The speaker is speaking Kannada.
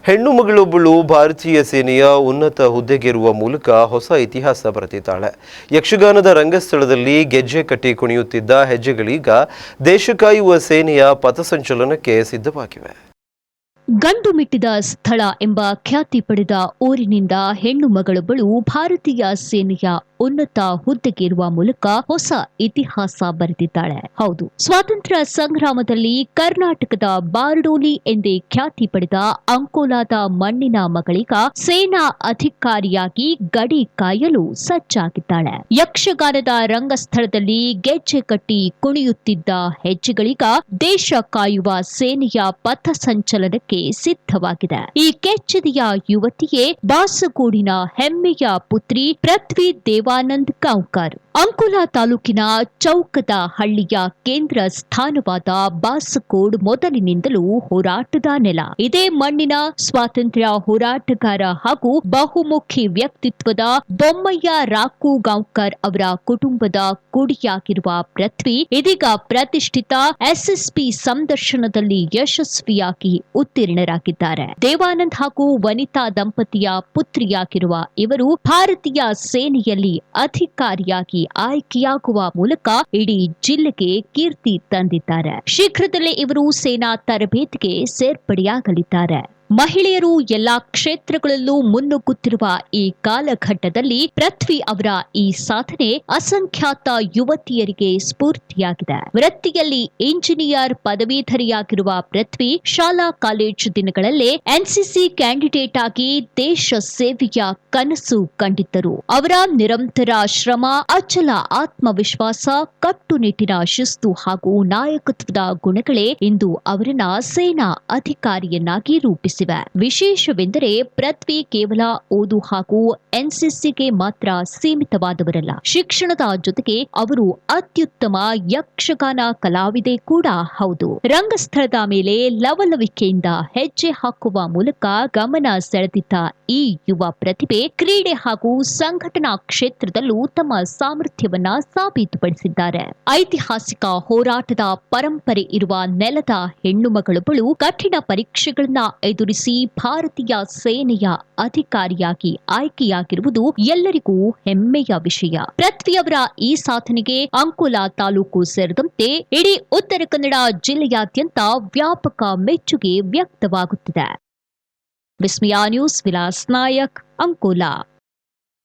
ಹೆಣ್ಣು ಮಗಳೊಬ್ಬಳು ಭಾರತೀಯ ಸೇನೆಯ ಉನ್ನತ ಹುದ್ದೆಗೇರುವ ಮೂಲಕ ಹೊಸ ಇತಿಹಾಸ ಬರೆದಿದ್ದಾಳೆ. ಯಕ್ಷಗಾನದ ರಂಗಸ್ಥಳದಲ್ಲಿ ಗೆಜ್ಜೆ ಕಟ್ಟಿ ಕುಣಿಯುತ್ತಿದ್ದ ಹೆಜ್ಜೆಗಳೀಗ ದೇಶ ಕಾಯುವ ಸೇನೆಯ ಪಥಸಂಚಲನಕ್ಕೆ ಸಿದ್ಧವಾಗಿವೆ. ಗಂಡು ಮಿಟ್ಟಿದ ಸ್ಥಳ ಎಂಬ ಖ್ಯಾತಿ ಪಡೆದ ಊರಿನಿಂದ ಹೆಣ್ಣು ಮಗಳೊಬ್ಬಳು ಭಾರತೀಯ ಸೇನೆಯ ಉನ್ನತ ಹುದ್ದೆಗೇರುವ ಮೂಲಕ ಹೊಸ ಇತಿಹಾಸ ಬರೆದಿದ್ದಾಳೆ. ಹೌದು, ಸ್ವಾತಂತ್ರ್ಯ ಸಂಗ್ರಾಮದಲ್ಲಿ ಕರ್ನಾಟಕದ ಬಾರ್ಡೋಲಿ ಎಂದೇ ಖ್ಯಾತಿ ಪಡೆದ ಅಂಕೋಲಾದ ಮಣ್ಣಿನ ಮಗಳೀಗ ಸೇನಾ ಅಧಿಕಾರಿಯಾಗಿ ಗಡಿ ಕಾಯಲು ಸಜ್ಜಾಗಿದ್ದಾಳೆ. ಯಕ್ಷಗಾನದ ರಂಗಸ್ಥಳದಲ್ಲಿ ಗೆಜ್ಜೆ ಕಟ್ಟಿ ಕುಣಿಯುತ್ತಿದ್ದ ಹೆಜ್ಜೆಗಳೀಗ ದೇಶ ಕಾಯುವ ಸೇನೆಯ ಪಥಸಂಚಲನಕ್ಕೆ ಸಿದ್ಧವಾಗಿದೆ. ಈ ಕೆಚ್ಚೆದೆಯ ಯುವತಿಯೇ ಬಾಸಗೂಡಿನ ಹೆಮ್ಮೆಯ ಪುತ್ರಿ ಪೃಥ್ವಿ ದೇವಾನಂದ್ ಗಾಂವ್ಕರ್. ಅಂಕೋಲಾ ತಾಲೂಕಿನ ಚೌಕದ ಹಳ್ಳಿಯ ಕೇಂದ್ರ ಸ್ಥಾನವಾದ ಬಾಸಕೋಡ್ ಮೊದಲಿನಿಂದಲೂ ಹೋರಾಟದ ನೆಲ. ಇದೇ ಮಣ್ಣಿನ ಸ್ವಾತಂತ್ರ್ಯ ಹೋರಾಟಗಾರ ಹಾಗೂ ಬಹುಮುಖಿ ವ್ಯಕ್ತಿತ್ವದ ಬೊಮ್ಮಯ್ಯ ರಾಕು ಗಾಂವ್ಕರ್ ಅವರ ಕುಟುಂಬದ ಕುಡಿಯಾಗಿರುವ ಪೃಥ್ವಿ ಇದೀಗ ಪ್ರತಿಷ್ಠಿತ ಎಸ್ಎಸ್ಪಿ ಸಂದರ್ಶನದಲ್ಲಿ ಯಶಸ್ವಿಯಾಗಿ ಉತ್ತೀರ್ಣರಾಗಿದ್ದಾರೆ. ದೇವಾನಂದ್ ಹಾಗೂ ವನಿತಾ ದಂಪತಿಯ ಪುತ್ರಿಯಾಗಿರುವ ಇವರು ಭಾರತೀಯ ಸೇನೆಯಲ್ಲಿ ಅಧಿಕಾರಿಯಾಗಿ ಆಯ್ಕೆಯಾಗುವ ಮೂಲಕ ಇಡೀ ಜಿಲ್ಲೆಗೆ ಕೀರ್ತಿ ತಂದಿದ್ದಾರೆ. ಶೀಘ್ರದಲ್ಲೇ ಇವರು ಸೇನಾ ತರಬೇತಿಗೆ ಸೇರ್ಪಡೆಯಾಗಲಿದ್ದಾರೆ. ಮಹಿಳೆಯರು ಎಲ್ಲಾ ಕ್ಷೇತ್ರಗಳಲ್ಲೂ ಮುನ್ನುಗ್ಗುತ್ತಿರುವ ಈ ಕಾಲಘಟ್ಟದಲ್ಲಿ ಪೃಥ್ವಿ ಅವರ ಈ ಸಾಧನೆ ಅಸಂಖ್ಯಾತ ಯುವತಿಯರಿಗೆ ಸ್ಫೂರ್ತಿಯಾಗಿದೆ. ವೃತ್ತಿಯಲ್ಲಿ ಇಂಜಿನಿಯರ್ ಪದವೀಧರಿಯಾಗಿರುವ ಪೃಥ್ವಿ ಶಾಲಾ ಕಾಲೇಜು ದಿನಗಳಲ್ಲೇ ಎನ್ಸಿಸಿ ಕ್ಯಾಂಡಿಡೇಟ್ ಆಗಿ ದೇಶ ಸೇವೆಯ ಕನಸು ಕಂಡಿದ್ದರು. ಅವರ ನಿರಂತರ ಶ್ರಮ, ಅಚಲ ಆತ್ಮವಿಶ್ವಾಸ, ಕಟ್ಟುನಿಟ್ಟಿನ ಶಿಸ್ತು ಹಾಗೂ ನಾಯಕತ್ವದ ಗುಣಗಳೇ ಇಂದು ಅವರನ್ನ ಸೇನಾ ಅಧಿಕಾರಿಯನ್ನಾಗಿ ರೂಪಿಸಿವೆ. ವಿಶೇಷವೆಂದರೆ ಪೃಥ್ವಿ ಕೇವಲ ಓದು ಹಾಗೂ ಎನ್ಸಿಸಿಗೆ ಮಾತ್ರ ಸೀಮಿತವಾದವರಲ್ಲ. ಶಿಕ್ಷಣದ ಜೊತೆಗೆ ಅವರು ಅತ್ಯುತ್ತಮ ಯಕ್ಷಗಾನ ಕಲಾವಿದೆ ಕೂಡ ಹೌದು. ರಂಗಸ್ಥಳದ ಮೇಲೆ ಲವಲವಿಕೆಯಿಂದ ಹೆಜ್ಜೆ ಹಾಕುವ ಮೂಲಕ ಗಮನ ಸೆಳೆದಿದ್ದ ಈ ಯುವ ಪ್ರತಿಭೆ ಕ್ರೀಡೆ ಹಾಗೂ ಸಂಘಟನಾ ಕ್ಷೇತ್ರದಲ್ಲೂ ತಮ್ಮ ಸಾಮರ್ಥ್ಯವನ್ನ ಸಾಬೀತುಪಡಿಸಿದ್ದಾರೆ. ಐತಿಹಾಸಿಕ ಹೋರಾಟದ ಪರಂಪರೆ ಇರುವ ನೆಲದ ಹೆಣ್ಣು ಮಗಳೊಬ್ಬಳು ಕಠಿಣ ಪರೀಕ್ಷೆಗಳನ್ನ ಎದುರಿಸಿ ಭಾರತೀಯ ಸೇನೆಯ ಅಧಿಕಾರಿಯಾಗಿ ಆಯ್ಕೆಯಾಗಿರುವುದು ಎಲ್ಲರಿಗೂ ಹೆಮ್ಮೆಯ ವಿಷಯ. ಪೃಥ್ವಿಯವರ ಈ ಸಾಧನೆಗೆ ಅಂಕೋಲಾ ತಾಲೂಕು ಸೇರಿದಂತೆ ಇಡೀ ಉತ್ತರ ಕನ್ನಡ ಜಿಲ್ಲೆಯಾದ್ಯಂತ ವ್ಯಾಪಕ ಮೆಚ್ಚುಗೆ ವ್ಯಕ್ತವಾಗುತ್ತಿದೆ. ವಿಸ್ಮಯ ನ್ಯೂಸ್, ವಿಲಾಸ್ ನಾಯಕ್, ಅಂಕೋಲಾ.